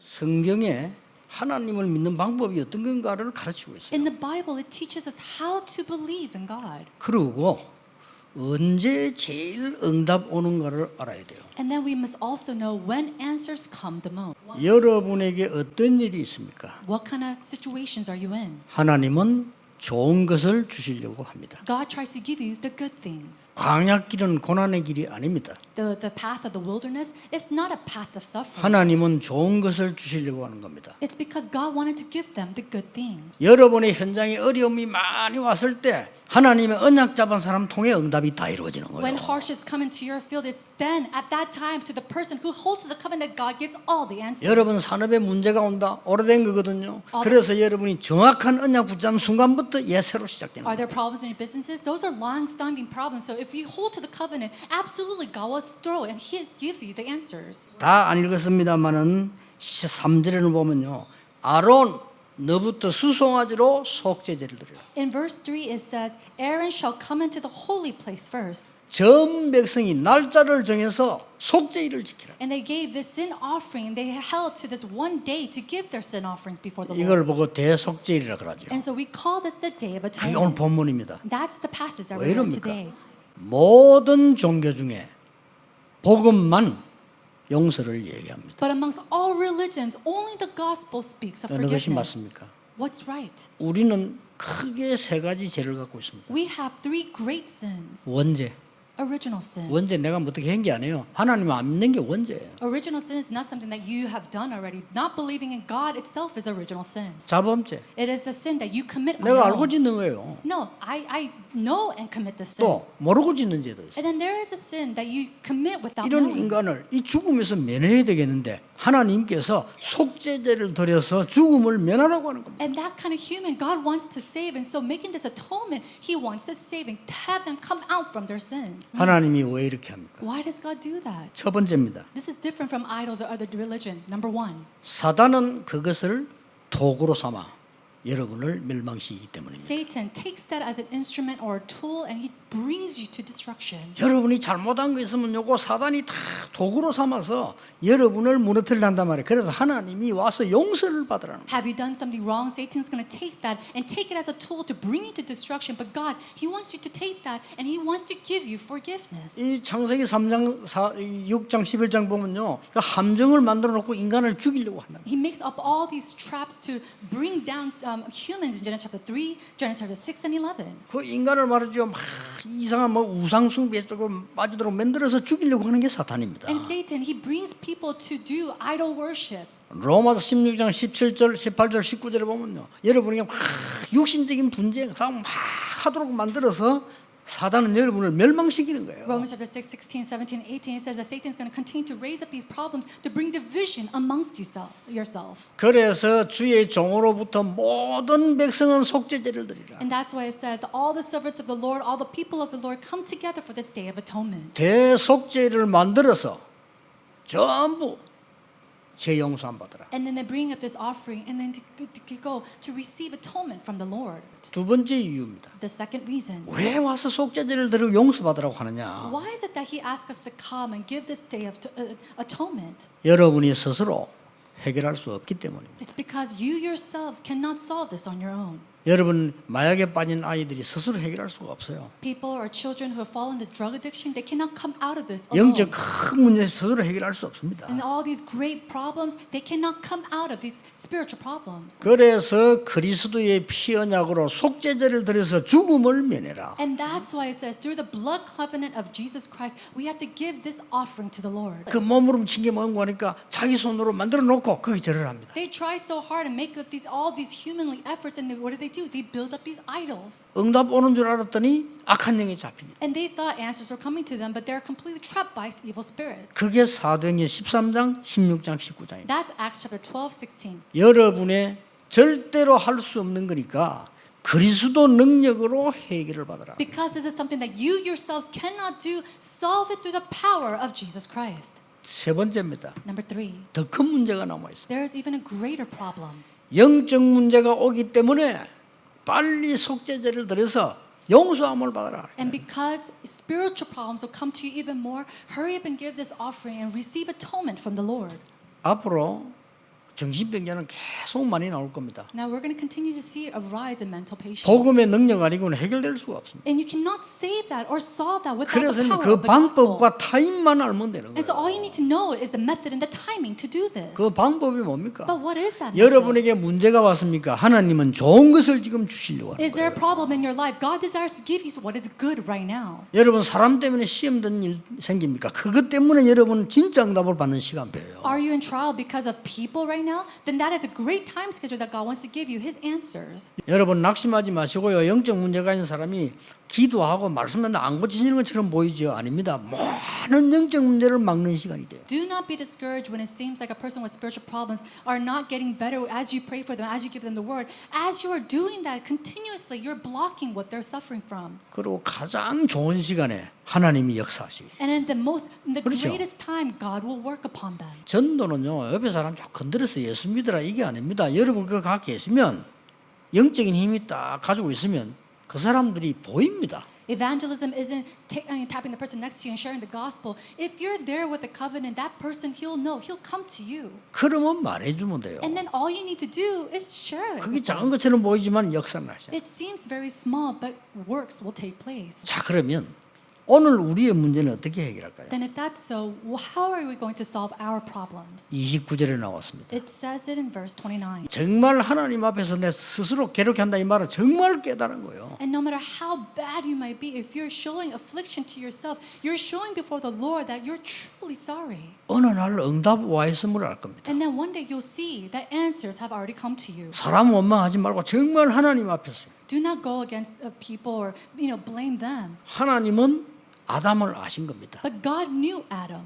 성경에 하나님을 믿는 방법이 어떤 건가를 가르치고 있어요. In the Bible, it teaches us how to believe in God. 그리고 언제 제일 응답 오는가를 알아야 돼요. And then we must also know when answers come the most. 여러분에게 어떤 일이 있습니까? What kind of situations are you in? 하나님은 좋은 것을 주시려고 합니다. God tries to give you the good things. 광야길은 고난의 길이 아닙니다. The path of the wilderness is not a path of suffering. 하나님은 좋은 것을 주시려고 하는 겁니다. It's because God wanted to give them the good things. 여러분의 현장에 어려움이 많이 왔을 때 하나님의 언약 잡은 사람 통해 응답이 다 이루어지는 When 거예요. hardships come into your field, it's then at that time to the person who holds to the covenant, God gives all the answers. 여러분 산업에 문제가 온다. 오래된 거거든요. 그래서 여러분이 정확한 언약 붙잡는 순간부터 예새로 시작되는 Are 거예요. there problems in your businesses? Those are long-standing problems. So if you hold to the covenant, absolutely God will throw it and He'll give you the answers. 다 안 읽었습니다만은 3절에는 보면요. 아론 너부터 수송아지로 속죄제를 드려. In verse 3 it says, Aaron shall come into the holy place first. 전 백성이 날짜를 정해서 속죄일을 지키라. And they gave this sin offering. They held to this one day to give their sin offerings before the 이걸 Lord. 보고 대속죄일이라 그러죠. And so we call this the Day of 그게 오늘 Atonement. 본문입니다. That's the passage that 왜 we read 이럽니까? today. 모든 종교 중에 복음만 용서를 얘기합니다. But amongst all religions, only the gospel speaks of 어느 것이 forgiveness. 맞습니까? What's right? 우리는 크게 세 가지 죄를 갖고 있습니다. We have three great sins. 원죄. Original sin. 원죄 내가 뭐 어떻게 한 게 아니에요. 하나님 안 믿는 게 원죄예요. Original sin is not something that you have done already. Not believing in God itself is original sin. 자범죄. It is the sin that you commit on 내가 your 알고 own. 짓는 거예요. No, I know and commit the sin. 또 모르고 짓는 죄도 있어요. And then there is a sin that you commit without 이런 knowing. 인간을 이 죽음에서 면해야 되겠는데 하나님께서 속죄제를 드려서 죽음을 면하라고 하는 겁니다. And that kind of human, God wants to save. And so making this atonement, He wants to save and have them come out from their sins. 하나님이 왜 이렇게 합니까? Why does God do that? 첫 번째입니다. This is different from idols or other religion. Number one, 사단은 그것을 도구로 삼아 여러분을 멸망시키기 때문입니다. Satan takes that as an instrument or a tool and he brings you to destruction. 여러분이 잘못한 거 있으면 요거 사단이 다 도구로 삼아서 여러분을 무너뜨리려 한단 말이에요. 그래서 하나님이 와서 용서를 받으라는 거예요. Have you done something wrong? Satan's going to take that and take it as a tool to bring you to destruction. But God, He wants you to take that and He wants to give you forgiveness. 이 창세기 3장 6장 11장 보면요. 그 함정을 만들어 놓고 인간을 죽이려고 한다. He makes up all these traps to bring down humans in Genesis chapter 3, Genesis chapter 6 and 11. 그 인간을 말이죠. 막 이상한 뭐 우상 숭배 쪽으로 빠지도록 만들어서 죽이려고 하는 게 사탄입니다. And Satan, he brings people to do idol worship. 로마서 16장 17절, 18절, 19절에 보면요. 여러분이 막 육신적인 분쟁, 싸움 막 하도록 만들어서 사단은 여러분을 멸망시키는 거예요. Romans chapter 6, 16, 17, 18, it says that Satan's going to continue to raise up these problems to bring division amongst yourself. 그래서 주의 종으로부터 모든 백성은 속죄제를 드리라. And that's why it says, all the servants of the Lord, all the people of the Lord come together for this day of atonement. 대속죄를 만들어서 전부 죄 용서함 받으라. And then they bring up this offering and then to go to receive atonement from the Lord. 두 번째 이유입니다. The second reason. 왜 와서 속죄제를 드리고 용서받으라고 하느냐? Why is it that He asks us to come and give this day of atonement? 여러분이 스스로 해결할 수 없기 때문입니다. It's because you yourselves cannot solve this on your own. 여러분 마약에 빠진 아이들이 스스로 해결할 수가 없어요. People or children who have fallen into drug addiction, they cannot come out of this alone. 영적 큰 문제 스스로 해결할 수 없습니다. And all these great problems, they cannot come out of these spiritual problems. 그래서 그리스도의 피 언약으로 속죄제를 드려서 죽음을 면해라. And that's why it says, through the blood covenant of Jesus Christ, we have to give this offering to the Lord. 그 몸으로 친 게 뭔가 하니까 자기 손으로 만들어 놓고 거기 절을 합니다. They try so hard and make up all these humanly efforts, and what do? They build up these idols. 응답 오는 줄 알았더니 악한 영에 잡히니. And they thought answers were coming to them, but they're completely trapped by evil spirits. 그게 사도행전 13장, 16장, 19장입니다. That's Acts chapter 12, 16. 여러분의 절대로 할 수 없는 거니까 그리스도 능력으로 해결을 받아라. Because this is something that you yourselves cannot do, solve it through the power of Jesus Christ. 세 번째입니다. Number three, 더 큰 문제가 남아 있어요. there is even a greater problem. 영적 문제가 오기 때문에 빨리 속죄제를 드려서 용서함을 받아라. And because spiritual problems will come to you even more, hurry up and give this offering and receive atonement from the Lord. 앞으로 정신병자는 계속 많이 나올 겁니다. Now we're going to continue to see a rise in mental patients. 복음의 능력 아니고는 해결될 수가 없습니다. And you cannot save that or solve that without 그래서 the power 그 of the gospel. 방법과 타임만 알면 되는 And so all 거예요. you need to know is the method and the timing to do this. 그 방법이 뭡니까? But what is that method? 여러분에게 문제가 왔습니까? 하나님은 좋은 것을 지금 주시려고 하는 Is there a 거예요. problem in your life? God desires to give you what is good right now. 여러분 사람 때문에 시험 드는 일 생깁니까? 그것 때문에 여러분 진짜 응답을 받는 시간표예요. Are you in trial because of people right now? Then that is a great time schedule that God wants to give you His answers. 여러분 낙심하지 마시고요. 영적 문제가 있는 사람이 기도하고 말씀하면 안 고치시는 것처럼 보이죠? 아닙니다. 많은 영적 문제를 막는 시간이 돼요. Do not be discouraged when it seems like a person with spiritual problems are not getting better as you pray for them, as you give them the word. As you are doing that continuously, you're blocking what they're suffering from. 그리고 가장 좋은 시간에 하나님이 역사하시기. And in the 그렇죠. greatest time, God will work upon them. 전도는요. 옆에 사람 쫙 건드려서 예수 믿으라 이게 아닙니다. 여러분 그거 갖고 계시면 영적인 힘이 딱 가지고 있으면 그 사람들이 보입니다. Evangelism isn't tapping the person next to you and sharing the gospel. If you're there with the covenant, that person, he'll know. He'll come to you. 그러면 말해주면 돼요. And then all you need to do is share it. 그게 작은 것처럼 보이지만 역사는 하죠. It seems very small, but works will take place. 자 그러면 오늘 우리의 문제는 어떻게 해결할까요? Then if that's so, how are we going to solve our problems? 29절에 나왔습니다. It says it in verse 29. 정말 하나님 앞에서 내 스스로 괴롭게 한다 이 말은 정말 깨달은 거예요. And no matter how bad you might be, if you're showing affliction to yourself, you're showing before the Lord that you're truly sorry. 어느 날 응답 와 있음을 알 겁니다. And then one day you'll see that answers have already come to you. 사람 원망하지 말고 정말 하나님 앞에서 Do not go against people or blame them. 하나님은 아담을 아신 겁니다. But God knew Adam.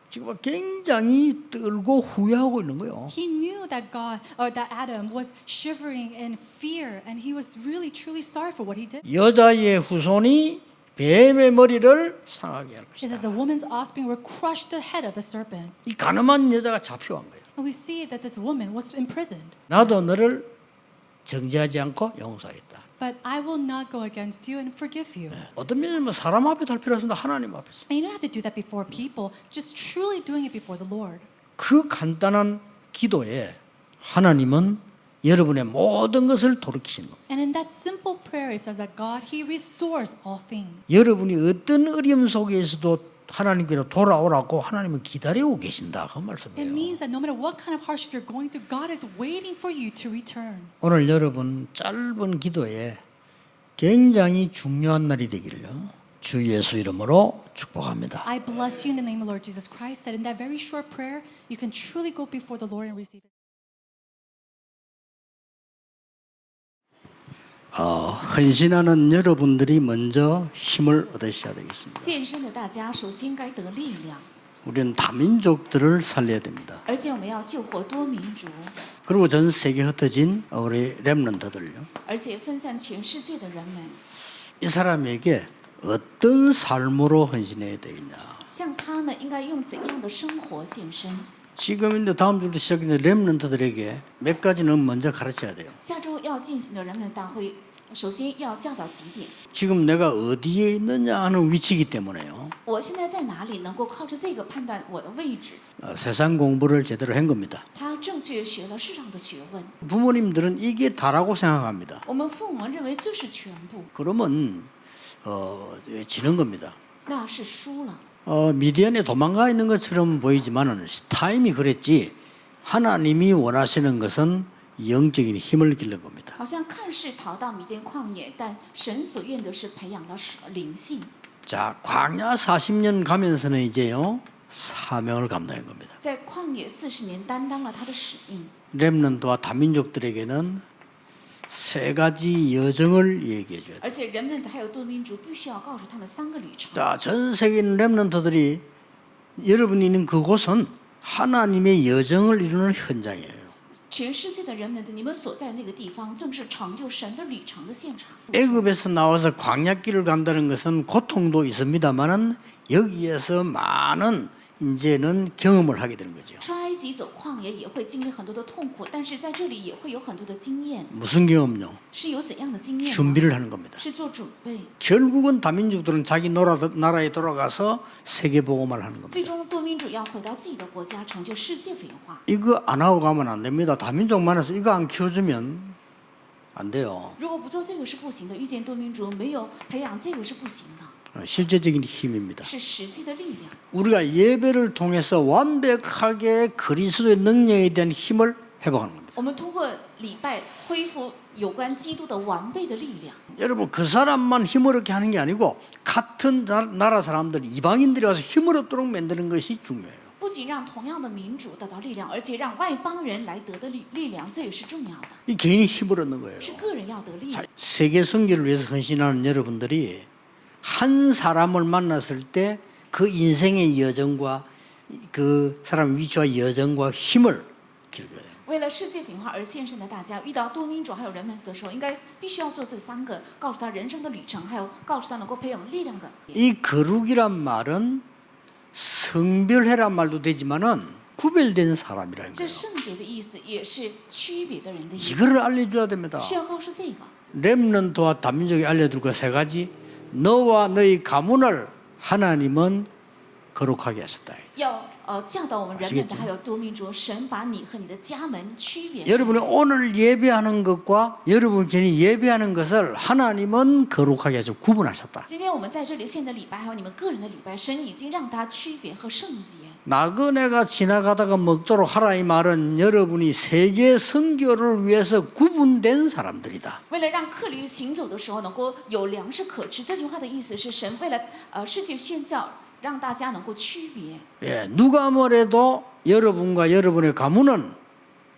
지금 굉장히 떨고 후회하고 있는 거예요. He knew that that Adam was shivering in fear, and he was really truly sorry for what he did. 여자의 후손이 뱀의 머리를 상하게 할 It 것이다. says the woman's offspring will crush the head of the serpent. 이 가늠한 여자가 잡혀간 거예요. And we see that this woman was imprisoned. 나도 너를 정죄하지 않고 용서하겠다. But I will not go against you and forgive you. 어떤 면에서 사람 앞에 할 필요 없습니다. 하나님 앞에서. And you don't have to do that before people, just truly doing it before the Lord. 그 간단한 기도에 하나님은 여러분의 모든 것을 돌이키시는 겁니다. And in that simple prayer, it says that God, He restores all things. 여러분이 어떤 어려움 속에서도 하나님께로 돌아오라고 하나님은 기다리고 계신다. 그 It 말씀이에요. means that no matter what kind of hardship you're going through, God is waiting for you to return. 오늘 여러분 짧은 기도에 굉장히 중요한 날이 되기를요. 주 예수 이름으로 축복합니다. I bless you in the name of Lord Jesus Christ, that in that very short prayer, you can truly go before the Lord and receive it. 헌신하는 여러분들이 먼저 힘을 얻으셔야 되겠습니다. 献身的大家首先该得力量， 우리는 다민족들을 살려야 됩니다. 而且我们要救活多民族， 그리고 전 세계 흩어진 우리 렘넌트들요. 而且分散全世界的人们， 이 사람에게 어떤 삶으로 헌신해야 되겠냐. 像他们应该用怎样的生活献身？ 지금 이제 다음 주부터 시작되는 렘넌트들에게 몇 가지는 먼저 가르쳐야 돼요. 下周要进行的人们大会，首先要教导几点。 지금 내가 어디에 있느냐 하는 위치이기 때문에요. 我现在在哪里，能够靠着这个判断我的位置。 세상 공부를 제대로 한 겁니다. 他正确学了世上的学问， 부모님들은 이게 다라고 생각합니다. 我们父母认为这是全部， 그러면 지는 겁니다. 那是输了。 미디안에 도망가 있는 것처럼 보이지만은 타임이 그랬지 하나님이 원하시는 것은 영적인 힘을 기르는 겁니다. 好像看似逃到米甸旷野，但神所愿的是培养了灵性。 자, 광야 40년 가면서는 이제요 사명을 감당한 겁니다. 在旷野40年担当了他的使命。 렘넌트와 다민족들에게는 세 가지 여정을 얘기해 줘야 돼요. 而且人们还有多民族必须要告诉他们3个旅程。 자, 전 세계 있는 렘넌트들이 여러분이 있는 그곳은 하나님의 여정을 이루는 현장이에요. 全世界的人们的你们所在那个地方，正是成就神的旅程的现场。 애굽에서 나와서 광야길을 간다는 것은 고통도 있습니다만은 여기에서 많은 이제는 경험을 하게 되는 거죠. 出埃及走旷野也会经历很多的痛苦，但是在这里也会有很多的经验。 무슨 경험요? 是有怎样的经验呢？ 준비를 하는 겁니다. 是做准备。 결국은 다민족들은 자기 나라에 돌아가서 세계복음을 하는 겁니다. 最终多民主要回到自己的国家，成就世界福音化。 이거 안 하고 가면 안 됩니다. 다민족만해서 이거 안 키워주면 안 돼요. 如果不做这个是不行的，遇见多民族没有培养这个是不行的， 실제적인 힘입니다. 是实际的力量。 우리가 예배를 통해서 완벽하게 그리스도의 능력에 대한 힘을 회복하는 겁니다. 我们通过礼拜恢复有关基督的完备的力量。 여러분 그 사람만 힘을 얻게 하는 게 아니고 같은 나라 사람들 이방인들이 와서 힘을 얻도록 만드는 것이 중요해요. 不仅让同样的民主得到力量，而且让外邦人来得的力量，这也是重要的。 이 개인이 힘을 얻는 거예요. 是个人要得力量。 세계 선교를 위해서 헌신하는 여러분들이 한 사람을 만났을 때 그 인생의 여정과 그 사람 위치와 여정과 힘을 길러야 돼요. 为了世界福音化而献身的大家，遇到多民主还有人们的时候，应该必须要做这三个，告诉他人生的旅程，还有告诉他能够培养力量的。 이 거룩이란 말은 성별해란 말도 되지만은 구별된 사람이라는 这 거예요. 圣洁的意思也是区别的人的意思， 이거를 알려줘야 됩니다. 是要告诉这个。 렘넌트와 다민족이 알려줄 것 세 가지. 너와 너희 가문을 하나님은 거룩하게 하셨다. 要教导我们人们的还有多民族，神把你和你的家门区别。 여러분이 오늘 예배하는 것과 여러분 괜히 예배하는 것을 하나님은 거룩하게 해서 구분하셨다. 今天我们在这里献的礼拜，还有你们个人的礼拜，神已经让它区别和圣洁。 나그네가 지나가다가 먹도록 하라 이 말은 여러분이 세계 선교를 위해서 구분된 사람들이다. 为了让客旅行走的时候能够有粮食可吃，这句话的意思是神为了世界宣教，让大家能够区别。 예, 누가 뭐래도 여러분과 여러분의 가문은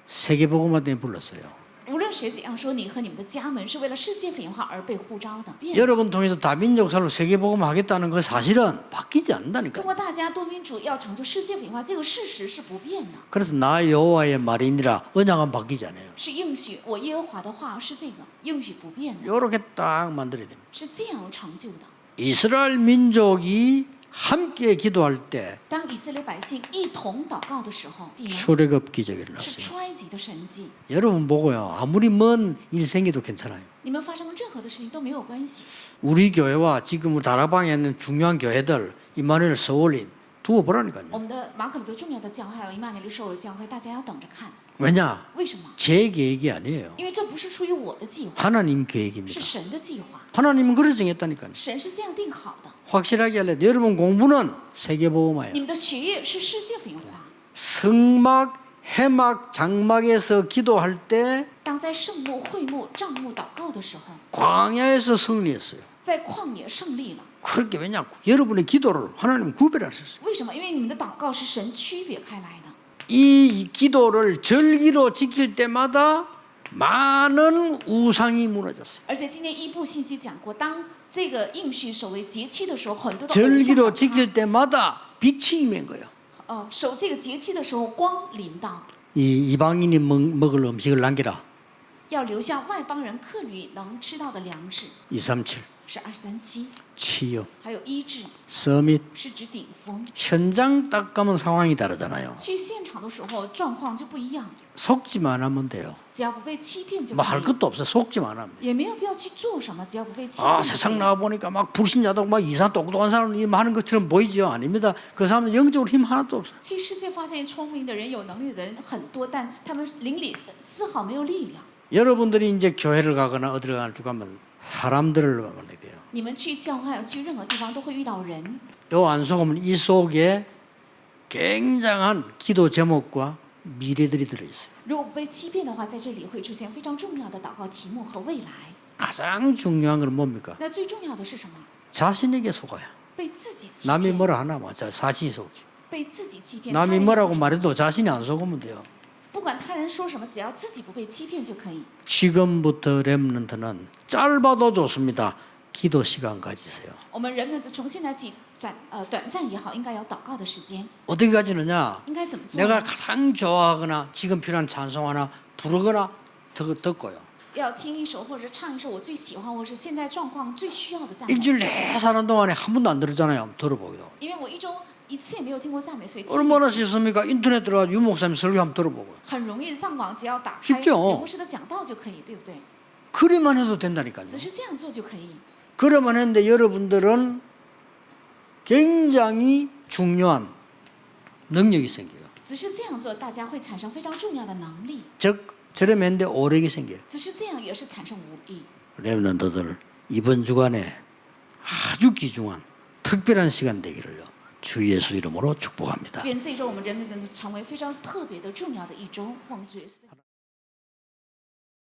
세계복음화 때문에 불렀어요. 无论谁怎样说，你和你们的家门是为了世界福音化而被呼召的。 여러분 통해서 다민족 살로 세계복음화 하겠다는 그 사실은 바뀌지 않는다니까. 通过大家多民主要成就世界福音化，这个事实是不变的， 그래서 나 여호와의 말이니라 언약은 바뀌지 않아요. 是应许。我耶和华的话是这个应许不变的， 이렇게 딱 만들어야 됩니다. 是这样成就的。 이스라엘 민족이 함께 기도할 때 当以色列百姓一同祷告的时候， 출애굽 기적이 是 일어났어요. 出埃及的神迹。 여러분 보고요. 아무리 먼 일 생겨도 괜찮아요. 你们发生任何的事情都没有关系。 우리 교회와 지금 다락방에 있는 중요한 교회들 이마누엘 서울린 두고 보라니까요. 我们的马可鲁的重要的教会，还有伊玛内利首尔教会，大家要等着看。 왜냐? 为什么？ 제 계획이 아니에요. 因为这不是出于我的计划， 하나님 계획입니다. 是神的计划。 하나님은 그래 정했다니까요. 神是这样定好的。 확실하게 알려야 돼요. 여러분 공부는 세계복음화예요. 你们的学业是世界福音化。 성막, 해막, 장막에서 기도할 때 当在圣幕、会幕、帐幕祷告的时候， 광야에서 승리했어요. 在旷野胜利了。 그렇게 왜냐? 여러분의 기도를 하나님 구별하셨어요. 为什么？因为你们的祷告是神区别开来的。 이 기도를 절기로 지킬 때마다 많은 우상이 무너졌어요. 而且今天一部信息讲过，当这个应许守为节期的时候，很多的偶像 절기로 倒塌 지킬 때마다 빛이 임한 거예요. 守这个节期的时候，光临到， 이 이방인이 먹을 음식을 남기라. 要留下外邦人客旅能吃到的粮食， 237是237， 치유, 还有医治， 서밋. 是指顶峰。 현장 딱 가면 상황이 다르잖아요. 去现场的时候状况就不一样， 속지만 하면 돼요. 只要不被欺骗就 뭐 可 할 以， 것도 없어. 속지만 하면. 也没有必要去做什么，只要不被欺 아 骗就可 세상 以。 나가 보니까 막 불신자도 막 이상 똑똑한 사람이 하는 것처럼 보이죠. 아닙니다. 그 사람은 영적으로 힘 하나도 없어. 去世界发现聪明的人、有能力的人很多，但他们灵里丝毫没有力量。 여러분들이 이제 교회를 가거나 어디를 가면 사람들을 만나게 돼요. 你们去教会、去任何地方都会遇到人， 요 안 속으면 이 속에 굉장한 기도 제목과 미래들이 들어있어요. 如果不被欺骗的话，在这里会出现非常重要的祷告题目和未来。 가장 중요한 건 뭡니까? 那最重要的是什么？ 자신에게 속아요. 被自己欺 남이 骗， 뭐라 하나 뭐 자신이 속지. 被自己欺骗。 남이 他人 뭐라고 말해도 자신이 안 속으면 돼요. 不管他人说什么，只要自己不被欺骗就可以。 지금부터 렘넌트는 짧아도 좋습니다. 기도 시간 가지세요. 我们人们的从现在起短暂也好，应该有祷告的时间。 어떻게 가지느냐? 应该怎么做 내가 呢？ 가장 좋아하거나 지금 필요한 찬송 하나 부르거나 듣고요. 要听一首或者唱一首我最喜欢或是现在状况最需要的赞美。 일주일 내 사는 동안에 한 번도 안 들었잖아요. 들어보기도. 因为我一周一次也没有听过赞美，所以听一 얼마나 次 쉽습니까? 인터넷 들어가서 유 목사님 설교 한번 들어보고 很容易上网，只要打开 쉽죠 刘牧师的讲道就可以，对不对？ 그리만 해도 된다니까요. 只是这样做就可以。 그러만 했는데 여러분들은 굉장히 중요한 능력이 생겨요. 只是这样做，大家会产生非常重要的能力。 즉 저러면 했는데 오력이 생겨요. 只是这样也是产生无力。 렘넌트들 이번 주간에 아주 귀중한 특별한 시간 되기를요. 주 예수 이름으로 축복합니다. 愿这一周我们人们能成为非常特别的重要的一周，奉主耶稣的名。